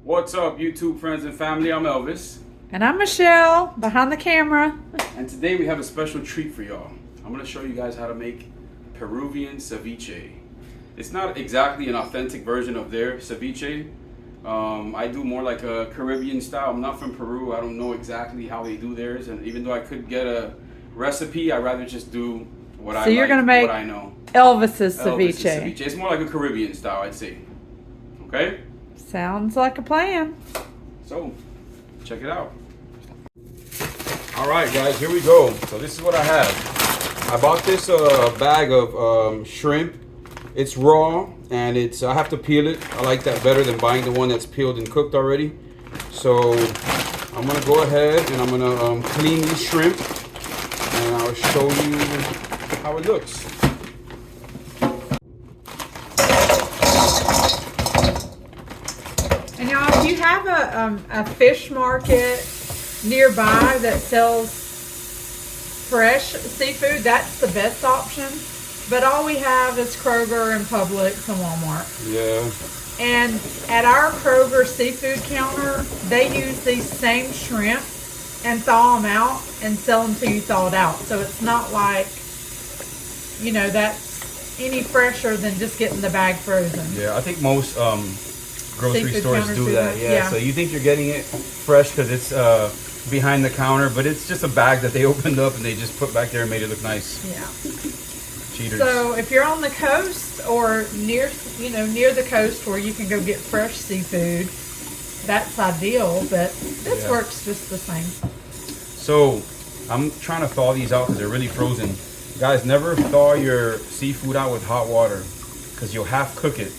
What's up, YouTube friends and family? I'm Elvis. And I'm Michelle, behind the camera. And today we have a special treat for y'all. I'm going to show you guys how to make Peruvian ceviche. It's not exactly an authentic version of their ceviche. I do more like a Caribbean style. I'm not from Peru. I don't know exactly how they do theirs. And even though I could get a recipe, I'd rather just do what I like, gonna make what I know. Elvis's Elvis's ceviche. ceviche. It's more like a Caribbean style, I'd say. Okay? Sounds like a plan. So, check it out. All right, guys, here we go. So this is what I have. I bought this bag of shrimp. It's raw, and I have to peel it. I like that better than buying the one that's peeled and cooked already. So I'm gonna go ahead and I'm gonna clean these shrimp, and I'll show you how it looks. And y'all, if you have a fish market nearby that sells fresh seafood, that's the best option. But all we have is Kroger and Publix and Walmart. Yeah. And at our Kroger seafood counter, they use these same shrimp and thaw them out and sell them to you thawed out. So it's not like, you know, that's any fresher than just getting the bag frozen. Yeah, I think most grocery Seafood stores do that. Yeah. So you think you're getting it fresh because it's behind the counter, but it's just a bag that they opened up and they just put back there and made it look nice. Yeah. Cheaters. So if you're on the coast or near the coast where you can go get fresh seafood, that's ideal, but this works just the same. So I'm trying to thaw these out because they're really frozen. Guys, never thaw your seafood out with hot water because you'll half cook it.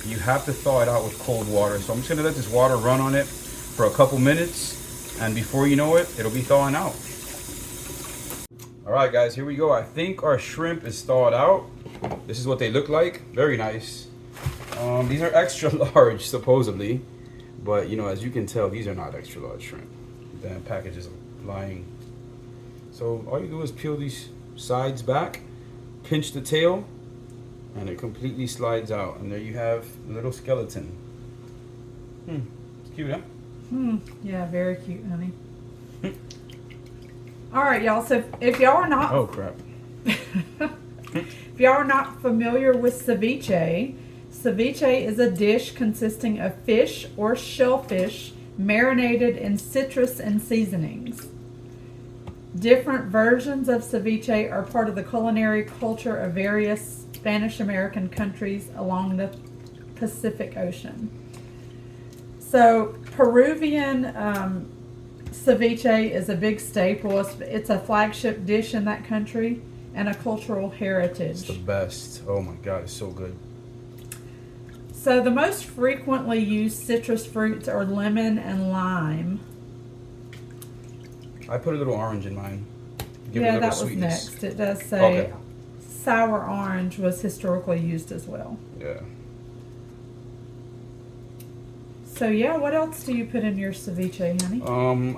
You have to thaw it out with cold water. So I'm just gonna let this water run on it for a couple minutes, and before you know it, it'll be thawing out. All right, guys, here we go. I think our shrimp is thawed out. This is what they look like. Very nice. These are extra large, supposedly, but you know, as you can tell, these are not extra large shrimp. The package is lying. So all you do is peel these sides back, pinch the tail, and it completely slides out. And there you have a little skeleton. It's cute, huh? Yeah, very cute, honey. All right, y'all. So if y'all are not, Oh crap! if y'all are not familiar with ceviche, ceviche is a dish consisting of fish or shellfish marinated in citrus and seasonings. Different versions of ceviche are part of the culinary culture of various Spanish American countries along the Pacific Ocean. So Peruvian ceviche is a big staple. It's a flagship dish in that country and a cultural heritage. It's the best. Oh my god, it's so good. So the most frequently used citrus fruits are lemon and lime. I put a little orange in mine. Give it a Yeah, little that was sweetness. next. It does say Okay. sour orange was historically used as well. Yeah. So yeah, what else do you put in your ceviche, honey?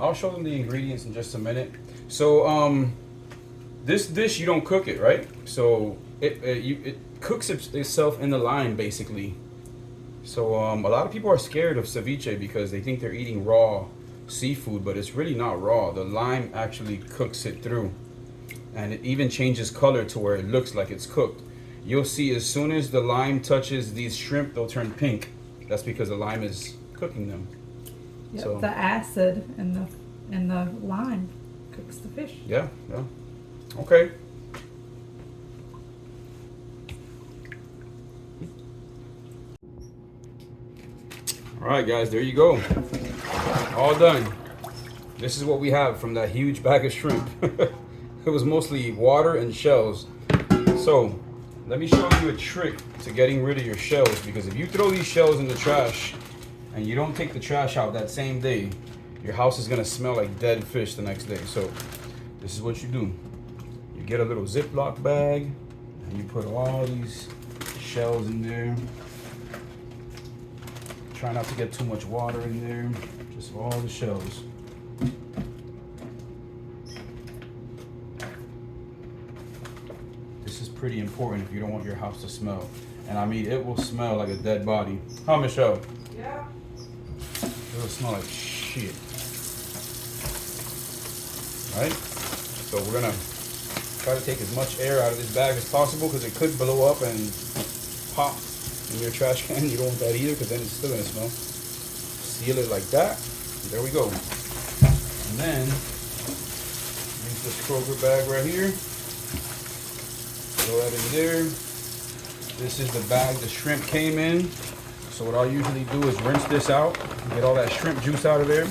I'll show them the ingredients in just a minute. So this dish, you don't cook it, right? So it cooks itself in the lime, basically. So a lot of people are scared of ceviche because they think they're eating raw seafood, but it's really not raw. The lime actually cooks it through, and it even changes color to where it looks like it's cooked. You'll see as soon as the lime touches these shrimp, they'll turn pink. That's because the lime is cooking them. Yep, So the acid in the lime cooks the fish. yeah. Okay. All right, guys, there you go. All done. This is what we have from that huge bag of shrimp. It was mostly water and shells. So let me show you a trick to getting rid of your shells, because if you throw these shells in the trash and you don't take the trash out that same day, your house is gonna smell like dead fish the next day. So this is what you do. You get a little Ziploc bag and you put all these shells in there. Try not to get too much water in there, just all the shells. This is pretty important if you don't want your house to smell. And I mean, it will smell like a dead body. Huh, Michelle? Yeah. It'll smell like shit. Right? So we're gonna try to take as much air out of this bag as possible because it could blow up and pop in your trash can. You don't want that either because then it's still gonna smell. Seal it like that. There we go. And then use this Kroger bag right here. Throw that in there. This is the bag the shrimp came in. So what I'll usually do is rinse this out and get all that shrimp juice out of there.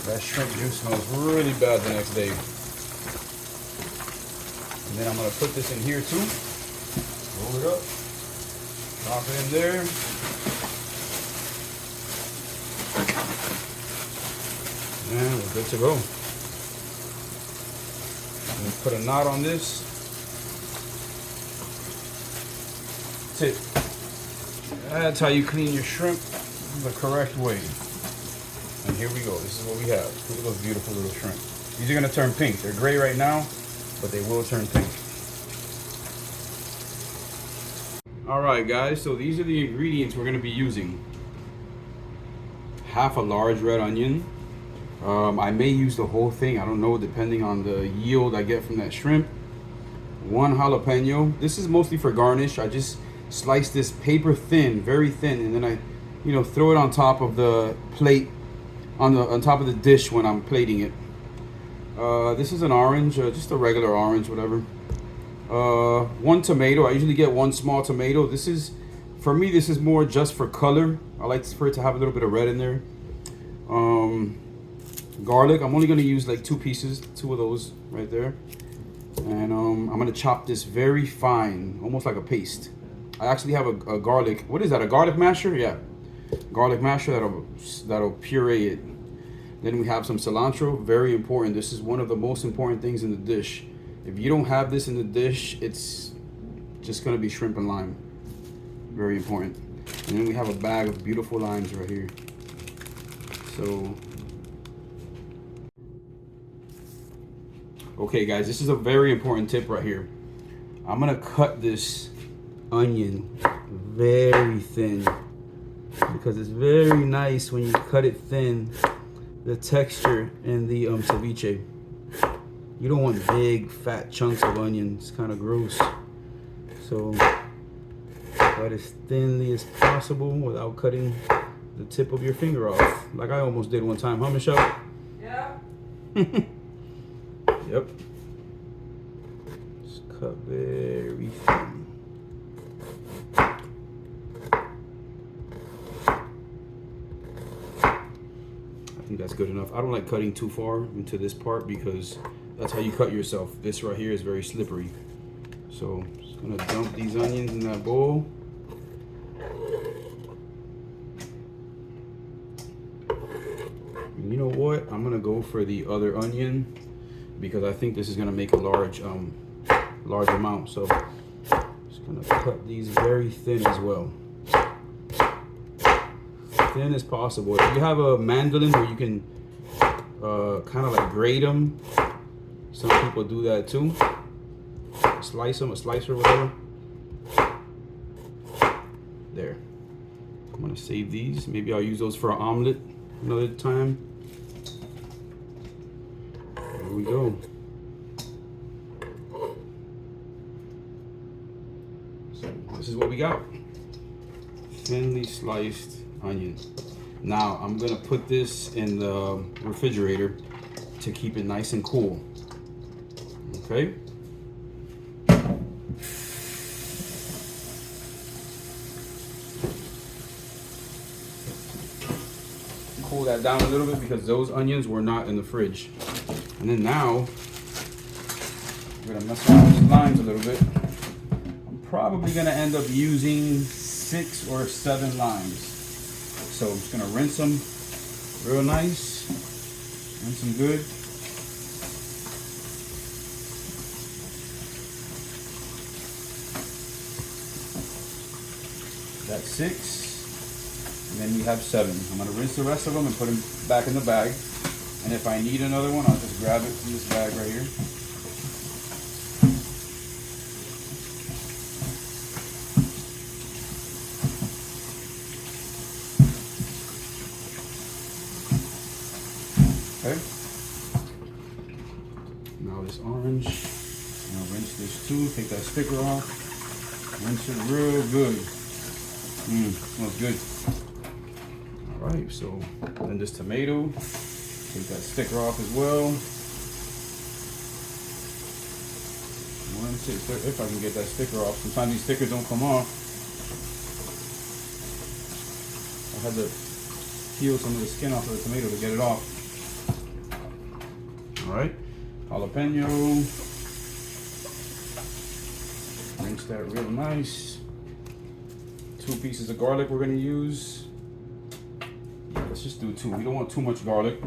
That shrimp juice smells really bad the next day. And then I'm gonna put this in here too. Roll it up. Drop it in there. And we're good to go. And put a knot on this. That's it. That's how you clean your shrimp the correct way. And here we go. This is what we have. Look at those beautiful little shrimp. These are going to turn pink. They're gray right now, but they will turn pink. All right, guys. So these are the ingredients we're going to be using. Half a large red onion. I may use the whole thing. I don't know, depending on the yield I get from that shrimp. 1 jalapeno. This is mostly for garnish. I just slice this paper thin, very thin, and then I, throw it on top of the plate, on top of the dish when I'm plating it. This is an orange, just a regular orange, whatever. 1 tomato. I usually get 1 small tomato. This is, for me, this is more just for color. I like for it to have a little bit of red in there. Garlic. I'm only going to use like 2 pieces, 2 of those right there. And I'm going to chop this very fine, almost like a paste. I actually have a garlic. What is that? A garlic masher? Yeah, garlic masher that'll puree it. Then we have some cilantro. Very important. This is one of the most important things in the dish. If you don't have this in the dish, it's just going to be shrimp and lime. Very important. And then we have a bag of beautiful limes right here. So, okay, guys, this is a very important tip right here. I'm going to cut this onion very thin because it's very nice when you cut it thin, the texture in the ceviche. You don't want big fat chunks of onion. It's kind of gross. So cut as thinly as possible without cutting the tip of your finger off, like I almost did one time, huh, Michelle? Yeah. Yep. Just cut very thin. I think that's good enough. I don't like cutting too far into this part because that's how you cut yourself. This right here is very slippery. So just gonna dump these onions in that bowl. And you know what? I'm gonna go for the other onion because I think this is gonna make a large amount. So just gonna cut these very thin as well. Thin as possible. If you have a mandolin where you can kind of like grate them, some people do that too. Slice them, a slicer or whatever. There. I'm gonna save these. Maybe I'll use those for an omelet another time. There we go. So this is what we got. Thinly sliced onion. Now I'm gonna put this in the refrigerator to keep it nice and cool. Okay. Cool that down a little bit because those onions were not in the fridge. And then now we're gonna mess around with the limes a little bit. I'm probably gonna end up using 6 or 7 limes. So I'm just gonna rinse them real nice, rinse them good. That's 6, and then we have 7. I'm gonna rinse the rest of them and put them back in the bag. And if I need another one, I'll just grab it from this bag right here. take that sticker off, rinse it real good. Smells good. All right, so then this tomato, take that sticker off as well. If I can get that sticker off. Sometimes these stickers don't come off. I had to peel some of the skin off of the tomato to get it off. All right, jalapeno. Rinse that real nice. 2 pieces of garlic we're gonna use. Let's just do 2. We don't want too much garlic.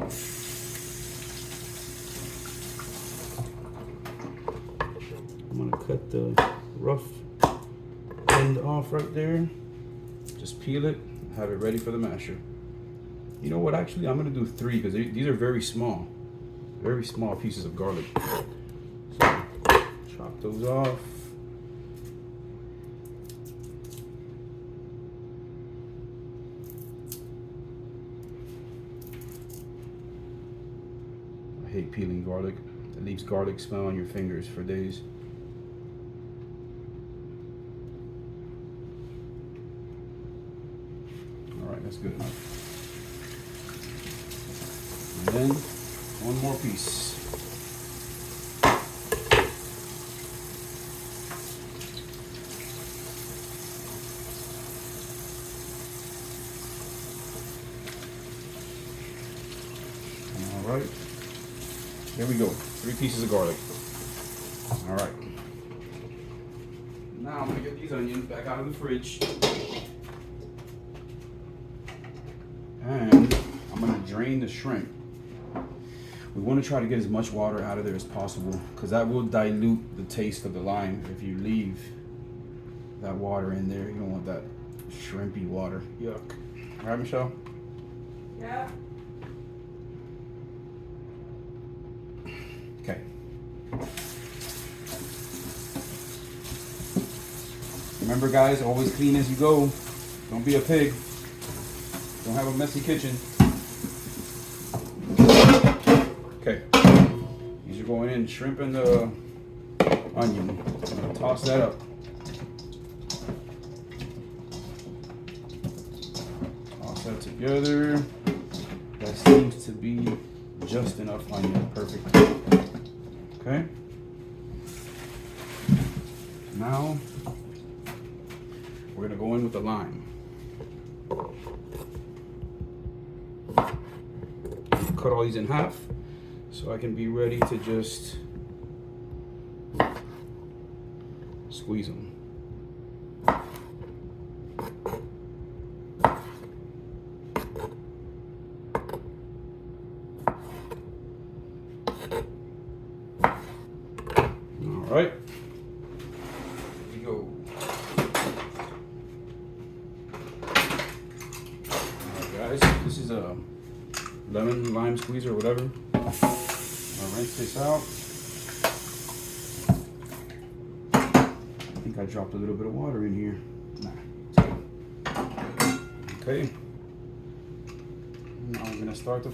I'm gonna cut the rough end off right there. Just peel it, have it ready for the masher. You know what, actually I'm gonna do 3 because these are very small pieces of garlic. So chop those off. I hate peeling garlic. It leaves garlic smell on your fingers for days. That's good enough. And then 1 more piece. All right. There we go. 3 pieces of garlic. All right. Now I'm gonna get these onions back out of the fridge. And I'm gonna drain the shrimp. We want to try to get as much water out of there as possible because that will dilute the taste of the lime. If you leave that water in there, you don't want that shrimpy water. Yuck. All right, Michelle? Yeah. Okay. Remember, guys, always clean as you go. Don't be a pig. Don't have a messy kitchen. Okay. These are going in, shrimp and the onion. I'm gonna toss that up. Toss that together. That seems to be just enough onion. Perfect. Okay. Now we're gonna go in with the lime. Cut all these in half so I can be ready to just squeeze them. All right, here we go. All right, guys, this is a lemon lime squeezer or whatever. I'll rinse this out. I think I dropped a little bit of water in here. Nah. Okay. Now I'm gonna start the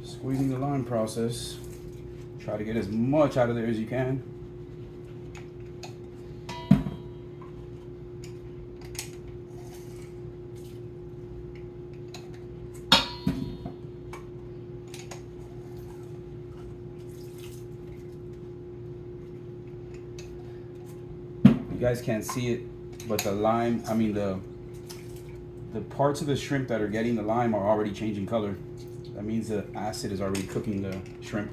squeezing the lime process. Try to get as much out of there as you can. You guys can't see it, but the lime, I mean the parts of the shrimp that are getting the lime are already changing color. That means the acid is already cooking the shrimp.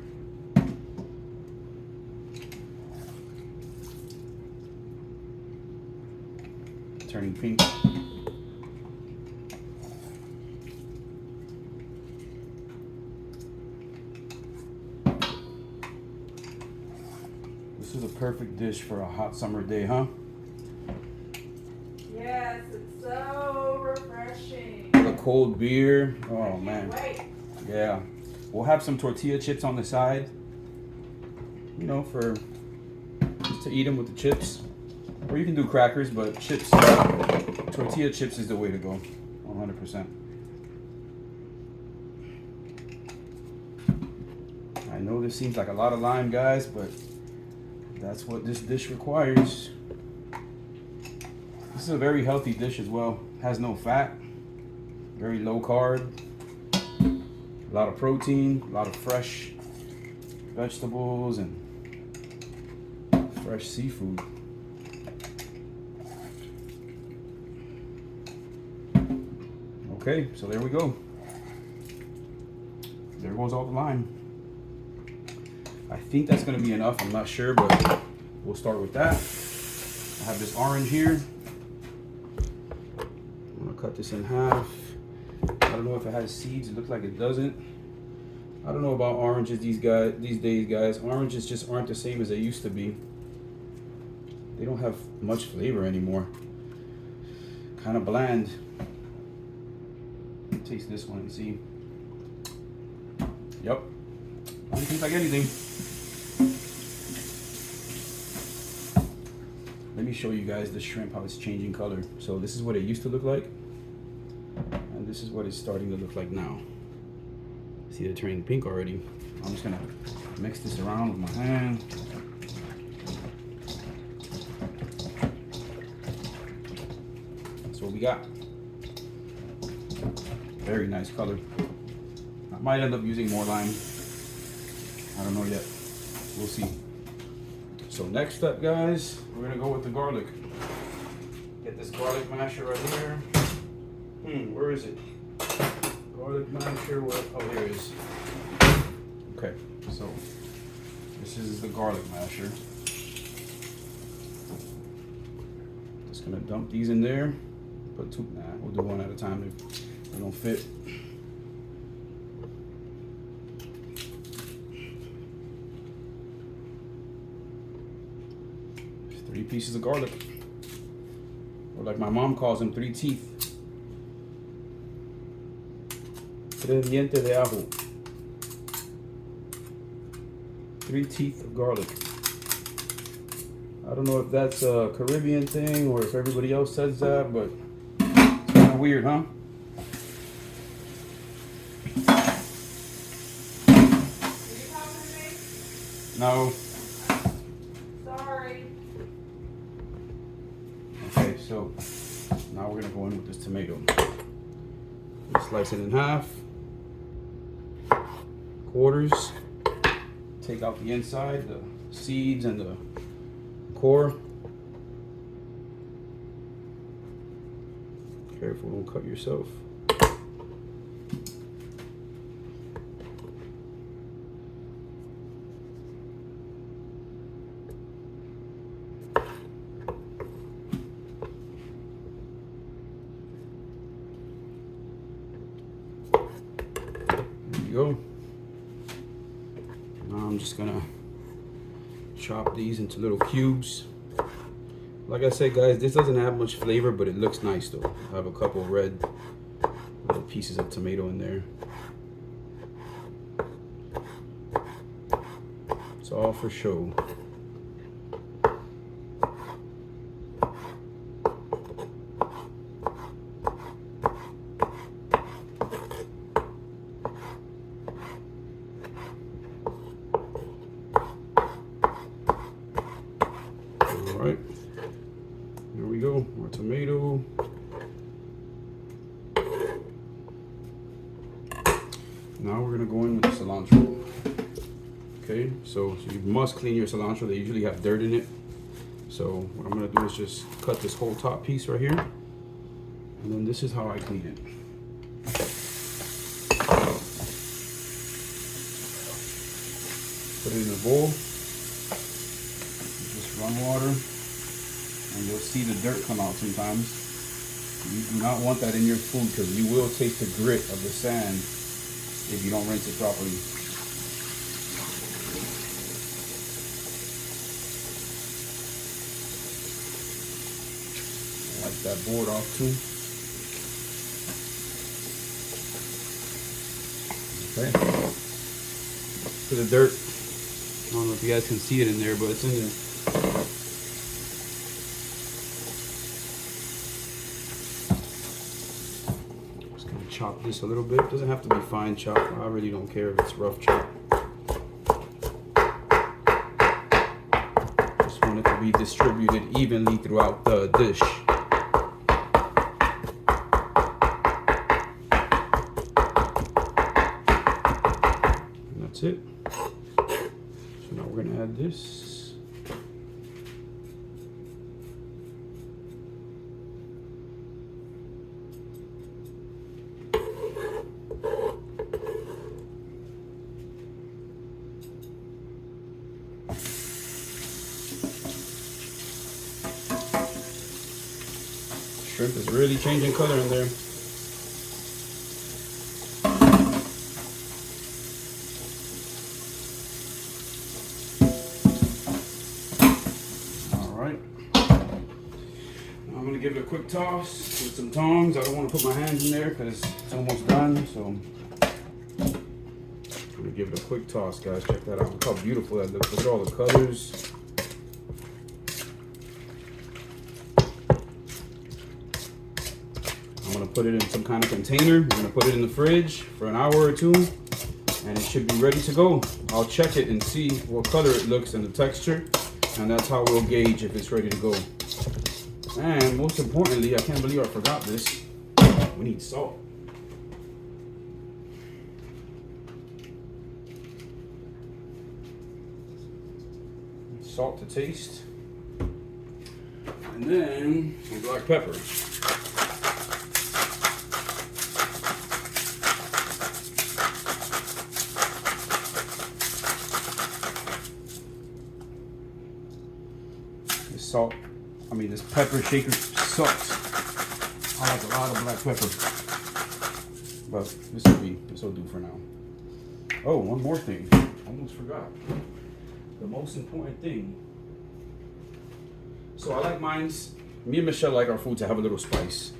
Turning pink. This is a perfect dish for a hot summer day, huh? Yes, it's so refreshing. With a cold beer. Oh man. Wait. Yeah. We'll have some tortilla chips on the side. You know, for just to eat them with the chips. Or you can do crackers, but chips, tortilla chips is the way to go. 100%. I know this seems like a lot of lime, guys, but That's what this dish requires. This is a very healthy dish as well. Has no fat, very low carb, a lot of protein, a lot of fresh vegetables and fresh seafood. Okay, so there we go. There goes all the lime. I think that's gonna be enough, I'm not sure, but we'll start with that. I have this orange here. I'm gonna cut this in half. I don't know if it has seeds, it looks like it doesn't. I don't know about oranges these days, guys. Oranges just aren't the same as they used to be. They don't have much flavor anymore. Kind of bland. Taste this one and see. Yep. Doesn't taste like anything. Let me show you guys the shrimp, how it's changing color. So this is what it used to look like. And this is what it's starting to look like now. See, they're turning pink already. I'm just gonna mix this around with my hand. That's what we got. Very nice color. I might end up using more lime. I don't know yet. We'll see. So next up, guys, we're gonna go with the garlic. Get this garlic masher right here. Where is it? Garlic masher, what? Oh, here it is. Okay, so this is the garlic masher. Just gonna dump these in there. Put two, we'll do one at a time if they don't fit. There's 3 pieces of garlic. Or like my mom calls them, 3 teeth. 3 dientes de ajo. 3 teeth of garlic. I don't know if that's a Caribbean thing or if everybody else says that, but it's kind of weird, huh? Are you talking to me? No. Sorry. Okay, so now we're gonna go in with this tomato. Slice it in half. Quarters. Take out the inside, the seeds and the core. Careful, don't cut yourself. There you go. Now I'm just gonna chop these into little cubes. Like I said, guys, this doesn't have much flavor, but it looks nice though. I have a couple red little pieces of tomato in there. It's all for show. Alright, here we go, more tomato. Now we're gonna go in with the cilantro. Okay, so you must clean your cilantro. They usually have dirt in it. So what I'm gonna do is just cut this whole top piece right here. And then this is how I clean it. Put it in a bowl. Just run water. And you'll see the dirt come out sometimes. You do not want that in your food because you will taste the grit of the sand if you don't rinse it properly. Wipe that board off too. Okay. To the dirt. I don't know if you guys can see it in there, but it's in there. Chop this a little bit. It doesn't have to be fine chop. I really don't care if it's rough chop. will be distributed evenly throughout the dish. And that's it. So now we're gonna add this. Shrimp is really changing color in there. All right. I'm gonna give it a quick toss with some tongs. I don't want to put my hands in there because it's almost done. So I'm gonna give it a quick toss, guys. Check that out. Look how beautiful that looks. Look at all the colors. I'm gonna put it in some kind of container. I'm gonna put it in the fridge for an hour or two, and it should be ready to go. I'll check it and see what color it looks and the texture, and that's how we'll gauge if it's ready to go. And most importantly, I can't believe I forgot this, we need salt. Salt to taste, and then some black pepper. Salt, this pepper shaker sucks. I like a lot of black pepper, but this will do for now. Oh, one more thing, almost forgot. The most important thing. So I like mine's, me and Michelle like our food to have a little spice.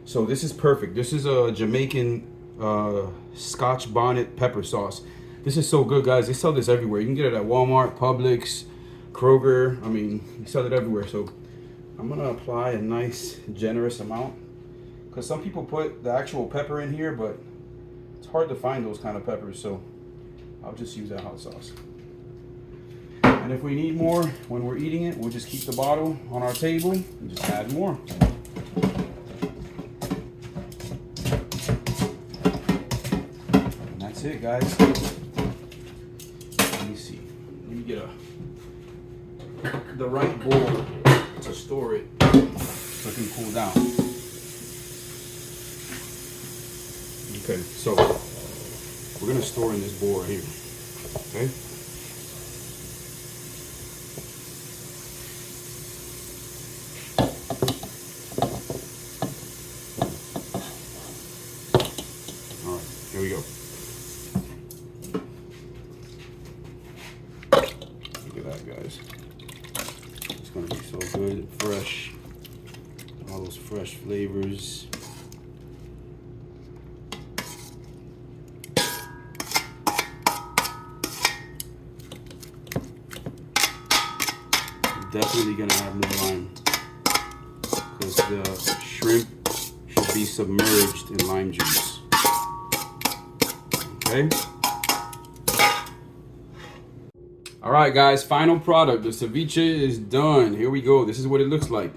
So this is perfect. This is a Jamaican Scotch bonnet pepper sauce. This is so good, guys. They sell this everywhere. You can get it at Walmart, Publix, Kroger. You sell it everywhere. So I'm gonna apply a nice generous amount, because some people put the actual pepper in here, but it's hard to find those kind of peppers, so I'll just use that hot sauce. And if we need more when we're eating it, we'll just keep the bottle on our table and just add more. And that's it, guys. Let me see. Let me get the right bowl to store it so it can cool down. Okay, so we're gonna store in this bowl right here. Okay. All right, here we go. Look at that, guys. It's gonna be so good, fresh. All those fresh flavors. Definitely gonna have more lime, because the shrimp should be submerged in lime juice. Okay. All right, guys, final product. The ceviche is done. Here we go. This is what it looks like.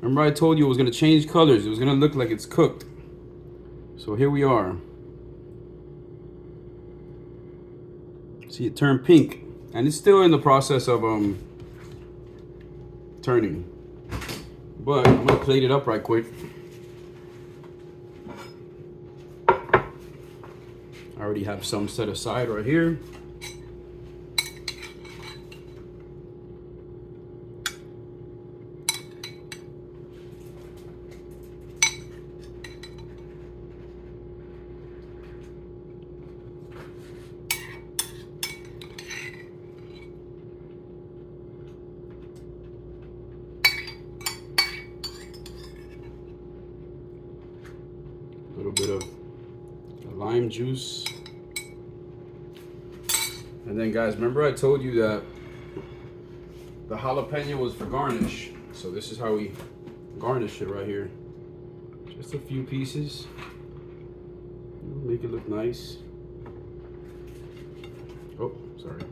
Remember I told you it was gonna change colors. It was gonna look like it's cooked. So here we are. See, it turned pink, and it's still in the process of turning. But I'm gonna plate it up right quick. I already have some set aside right here. A little bit of lime juice. And then, guys, remember I told you that the jalapeno was for garnish. So this is how we garnish it right here. Just a few pieces. Make it look nice. Oh, sorry.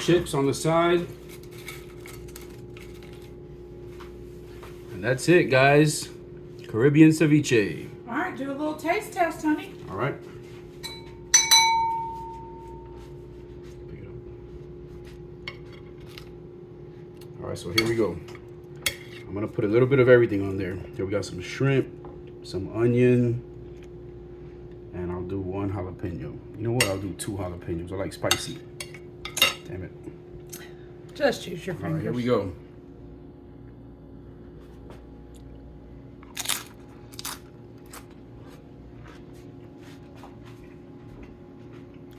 chips on the side. And that's it, guys. Caribbean ceviche. All right, do a little taste test, honey. All right. All right, so here we go. I'm gonna put a little bit of everything on there. Here we got some shrimp, some onion, and I'll do 1 jalapeno. You know what? I'll do 2 jalapenos. I like spicy. Damn it. Just use your All fingers. right, here we go.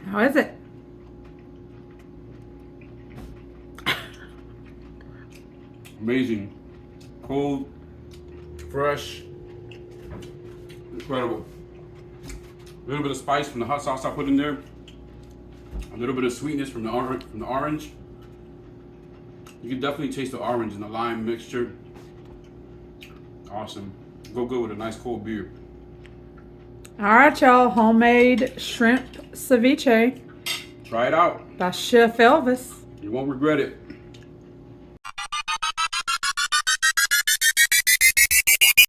How is it? Amazing. Cold, fresh, incredible. A little bit of spice from the hot sauce I put in there. A little bit of sweetness from the orange. You can definitely taste the orange and the lime mixture. Awesome. Go good with a nice cold beer. All right, y'all. Homemade shrimp ceviche Try it out. by Chef Elvis. You won't regret it.